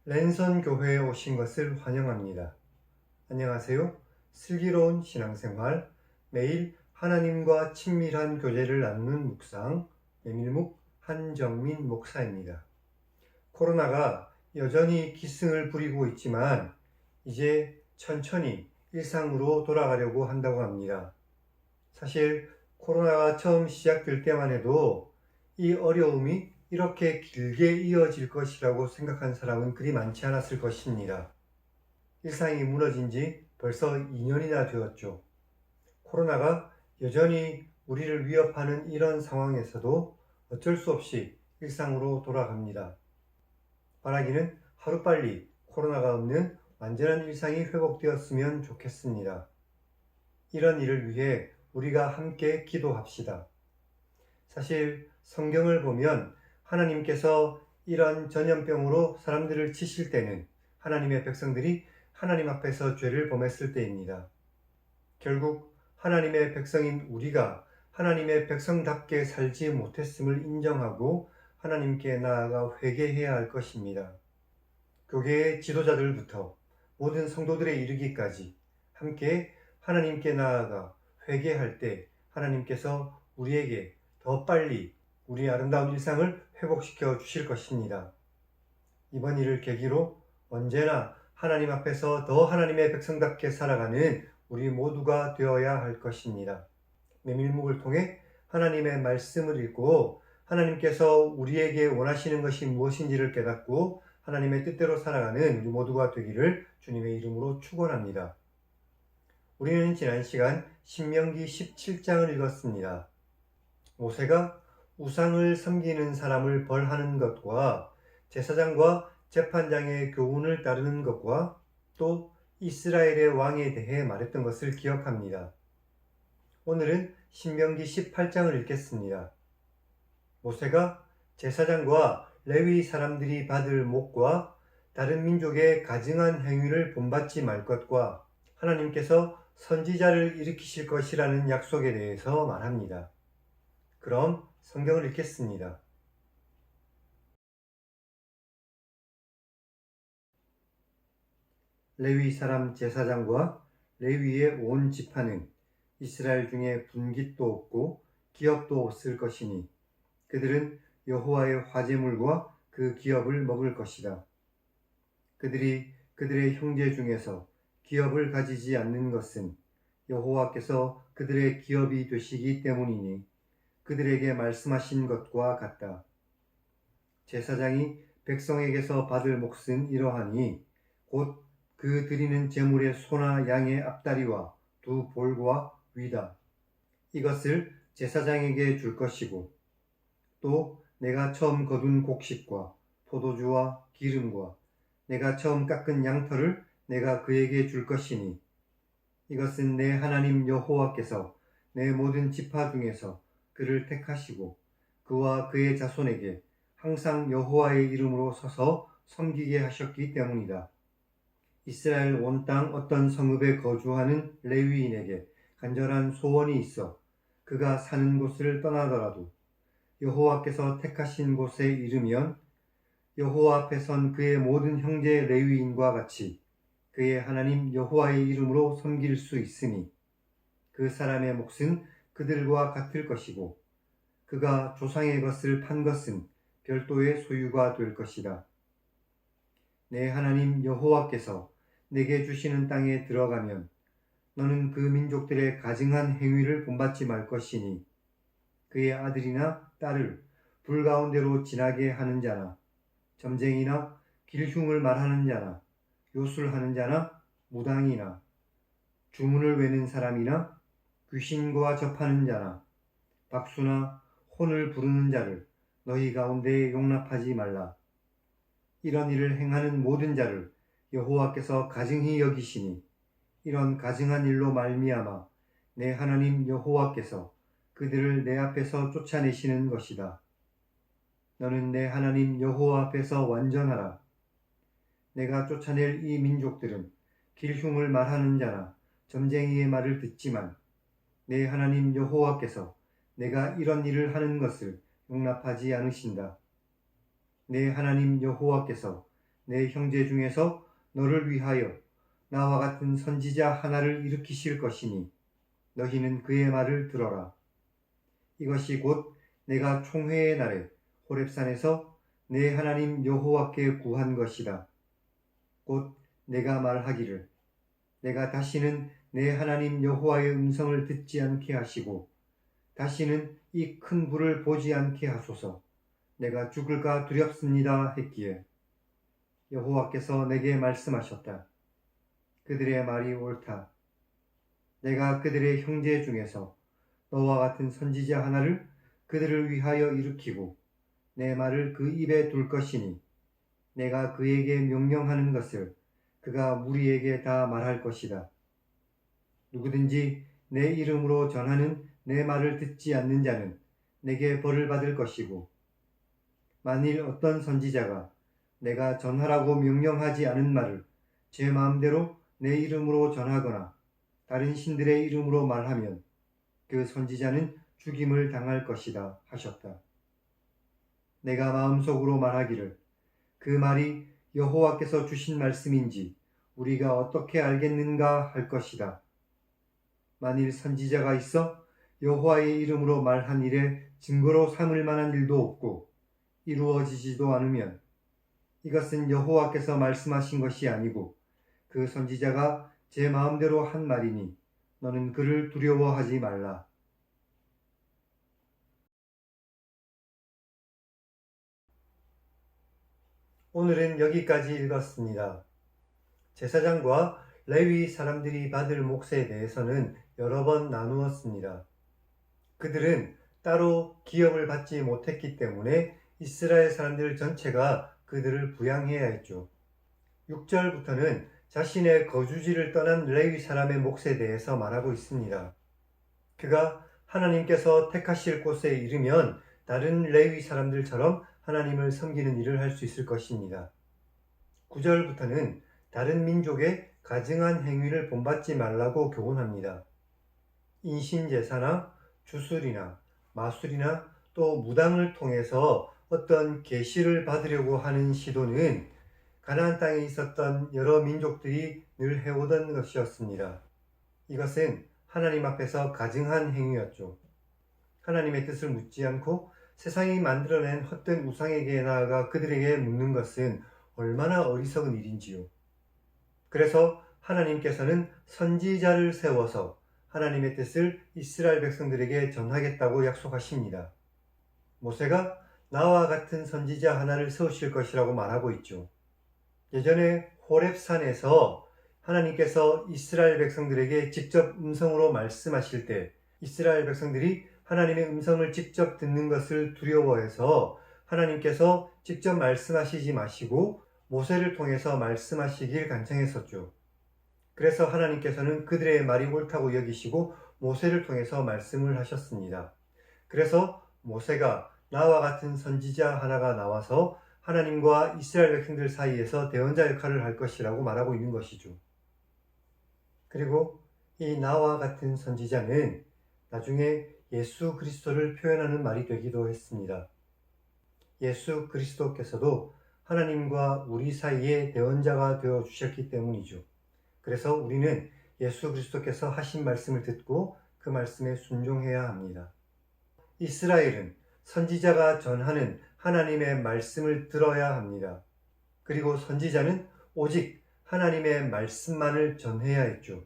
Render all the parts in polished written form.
랜선 교회에 오신 것을 환영합니다. 안녕하세요. 슬기로운 신앙생활, 매일 하나님과 친밀한 교제를 나누는 묵상, 메밀묵 한정민 목사입니다. 코로나가 여전히 기승을 부리고 있지만 이제 천천히 일상으로 돌아가려고 한다고 합니다. 사실 코로나가 처음 시작될 때만 해도 이 어려움이 이렇게 길게 이어질 것이라고 생각한 사람은 그리 많지 않았을 것입니다. 일상이 무너진 지 벌써 2년이나 되었죠. 코로나가 여전히 우리를 위협하는 이런 상황에서도 어쩔 수 없이 일상으로 돌아갑니다. 바라기는 하루빨리 코로나가 없는 완전한 일상이 회복되었으면 좋겠습니다. 이런 일을 위해 우리가 함께 기도합시다. 사실 성경을 보면 하나님께서 이런 전염병으로 사람들을 치실 때는 하나님의 백성들이 하나님 앞에서 죄를 범했을 때입니다. 결국 하나님의 백성인 우리가 하나님의 백성답게 살지 못했음을 인정하고 하나님께 나아가 회개해야 할 것입니다. 교회의 지도자들부터 모든 성도들에 이르기까지 함께 하나님께 나아가 회개할 때 하나님께서 우리에게 더 빨리 우리 아름다운 일상을 회복시켜 주실 것입니다. 이번 일을 계기로 언제나 하나님 앞에서 더 하나님의 백성답게 살아가는 우리 모두가 되어야 할 것입니다. 메밀묵을 통해 하나님의 말씀을 읽고 하나님께서 우리에게 원하시는 것이 무엇인지를 깨닫고 하나님의 뜻대로 살아가는 우리 모두가 되기를 주님의 이름으로 축원합니다. 우리는 지난 시간 신명기 17장을 읽었습니다. 모세가 우상을 섬기는 사람을 벌하는 것과 제사장과 재판장의 교훈을 따르는 것과 또 이스라엘의 왕에 대해 말했던 것을 기억합니다. 오늘은 신명기 18장을 읽겠습니다. 모세가 제사장과 레위 사람들이 받을 목과 다른 민족의 가증한 행위를 본받지 말 것과 하나님께서 선지자를 일으키실 것이라는 약속에 대해서 말합니다. 그럼 성경을 읽겠습니다. 레위 사람 제사장과 레위의 온 지파는 이스라엘 중에 분깃도 없고 기업도 없을 것이니 그들은 여호와의 화제물과 그 기업을 먹을 것이다. 그들이 그들의 형제 중에서 기업을 가지지 않는 것은 여호와께서 그들의 기업이 되시기 때문이니 그들에게 말씀하신 것과 같다. 제사장이 백성에게서 받을 몫은 이러하니 곧 그 드리는 제물의 소나 양의 앞다리와 두 볼과 위다. 이것을 제사장에게 줄 것이고 또 내가 처음 거둔 곡식과 포도주와 기름과 내가 처음 깎은 양털을 내가 그에게 줄 것이니 이것은 내 하나님 여호와께서 내 모든 지파 중에서 그를 택하시고 그와 그의 자손에게 항상 여호와의 이름으로 서서 섬기게 하셨기 때문이다. 이스라엘 온 땅 어떤 성읍에 거주하는 레위인에게 간절한 소원이 있어 그가 사는 곳을 떠나더라도 여호와께서 택하신 곳에 이르면 여호와 앞에 선 그의 모든 형제 레위인과 같이 그의 하나님 여호와의 이름으로 섬길 수 있으니 그 사람의 몫은 그들과 같을 것이고 그가 조상의 것을 판 것은 별도의 소유가 될 것이다. 내 하나님 여호와께서 내게 주시는 땅에 들어가면 너는 그 민족들의 가증한 행위를 본받지 말 것이니 그의 아들이나 딸을 불 가운데로 지나게 하는 자나 점쟁이나 길흉을 말하는 자나 요술하는 자나 무당이나 주문을 외는 사람이나 귀신과 접하는 자나 박수나 혼을 부르는 자를 너희 가운데에 용납하지 말라. 이런 일을 행하는 모든 자를 여호와께서 가증히 여기시니 이런 가증한 일로 말미암아 내 하나님 여호와께서 그들을 내 앞에서 쫓아내시는 것이다. 너는 내 하나님 여호와 앞에서 완전하라. 내가 쫓아낼 이 민족들은 길흉을 말하는 자나 점쟁이의 말을 듣지만 내 하나님 여호와께서 내가 이런 일을 하는 것을 용납하지 않으신다. 내 하나님 여호와께서 내 형제 중에서 너를 위하여 나와 같은 선지자 하나를 일으키실 것이니 너희는 그의 말을 들어라. 이것이 곧 내가 총회의 날에 호렙산에서 내 하나님 여호와께 구한 것이다. 곧 내가 말하기를 내가 다시는 내 하나님 여호와의 음성을 듣지 않게 하시고 다시는 이 큰 불을 보지 않게 하소서. 내가 죽을까 두렵습니다 했기에 여호와께서 내게 말씀하셨다. 그들의 말이 옳다. 내가 그들의 형제 중에서 너와 같은 선지자 하나를 그들을 위하여 일으키고 내 말을 그 입에 둘 것이니 내가 그에게 명령하는 것을 그가 무리에게 다 말할 것이다. 누구든지 내 이름으로 전하는 내 말을 듣지 않는 자는 내게 벌을 받을 것이고 만일 어떤 선지자가 내가 전하라고 명령하지 않은 말을 제 마음대로 내 이름으로 전하거나 다른 신들의 이름으로 말하면 그 선지자는 죽임을 당할 것이다 하셨다. 내가 마음속으로 말하기를 그 말이 여호와께서 주신 말씀인지 우리가 어떻게 알겠는가 할 것이다. 만일 선지자가 있어 여호와의 이름으로 말한 일에 증거로 삼을 만한 일도 없고 이루어지지도 않으면 이것은 여호와께서 말씀하신 것이 아니고 그 선지자가 제 마음대로 한 말이니 너는 그를 두려워하지 말라. 오늘은 여기까지 읽었습니다. 제사장과 레위 사람들이 받을 몫에 대해서는 여러 번 나누었습니다. 그들은 따로 기업을 받지 못했기 때문에 이스라엘 사람들 전체가 그들을 부양해야 했죠. 6절부터는 자신의 거주지를 떠난 레위 사람의 몫에 대해서 말하고 있습니다. 그가 하나님께서 택하실 곳에 이르면 다른 레위 사람들처럼 하나님을 섬기는 일을 할 수 있을 것입니다. 9절부터는 다른 민족의 가증한 행위를 본받지 말라고 교훈합니다. 인신제사나 주술이나 마술이나 또 무당을 통해서 어떤 계시를 받으려고 하는 시도는 가나안 땅에 있었던 여러 민족들이 늘 해오던 것이었습니다. 이것은 하나님 앞에서 가증한 행위였죠. 하나님의 뜻을 묻지 않고 세상이 만들어낸 헛된 우상에게 나아가 그들에게 묻는 것은 얼마나 어리석은 일인지요. 그래서 하나님께서는 선지자를 세워서 하나님의 뜻을 이스라엘 백성들에게 전하겠다고 약속하십니다. 모세가 나와 같은 선지자 하나를 세우실 것이라고 말하고 있죠. 예전에 호렙산에서 하나님께서 이스라엘 백성들에게 직접 음성으로 말씀하실 때 이스라엘 백성들이 하나님의 음성을 직접 듣는 것을 두려워해서 하나님께서 직접 말씀하시지 마시고 모세를 통해서 말씀하시길 간청했었죠. 그래서 하나님께서는 그들의 말이 옳다고 여기시고 모세를 통해서 말씀을 하셨습니다. 그래서 모세가 나와 같은 선지자 하나가 나와서 하나님과 이스라엘 백성들 사이에서 대언자 역할을 할 것이라고 말하고 있는 것이죠. 그리고 이 나와 같은 선지자는 나중에 예수 그리스도를 표현하는 말이 되기도 했습니다. 예수 그리스도께서도 하나님과 우리 사이에 대언자가 되어 주셨기 때문이죠. 그래서 우리는 예수 그리스도께서 하신 말씀을 듣고 그 말씀에 순종해야 합니다. 이스라엘은 선지자가 전하는 하나님의 말씀을 들어야 합니다. 그리고 선지자는 오직 하나님의 말씀만을 전해야 했죠.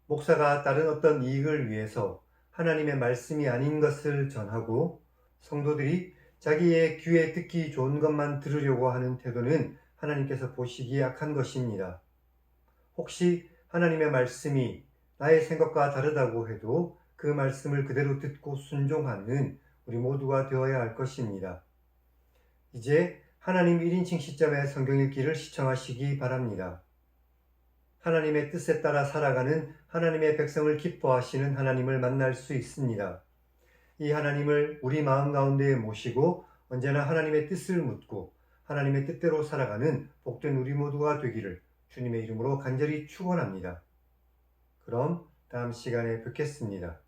목사가 다른 어떤 이익을 위해서 하나님의 말씀이 아닌 것을 전하고 성도들이 자기의 귀에 듣기 좋은 것만 들으려고 하는 태도는 하나님께서 보시기에 악한 것입니다. 혹시 하나님의 말씀이 나의 생각과 다르다고 해도 그 말씀을 그대로 듣고 순종하는 우리 모두가 되어야 할 것입니다. 이제 하나님 1인칭 시점의 성경 읽기를 시청하시기 바랍니다. 하나님의 뜻에 따라 살아가는 하나님의 백성을 기뻐하시는 하나님을 만날 수 있습니다. 이 하나님을 우리 마음 가운데에 모시고 언제나 하나님의 뜻을 묻고 하나님의 뜻대로 살아가는 복된 우리 모두가 되기를 주님의 이름으로 간절히 축원합니다. 그럼 다음 시간에 뵙겠습니다.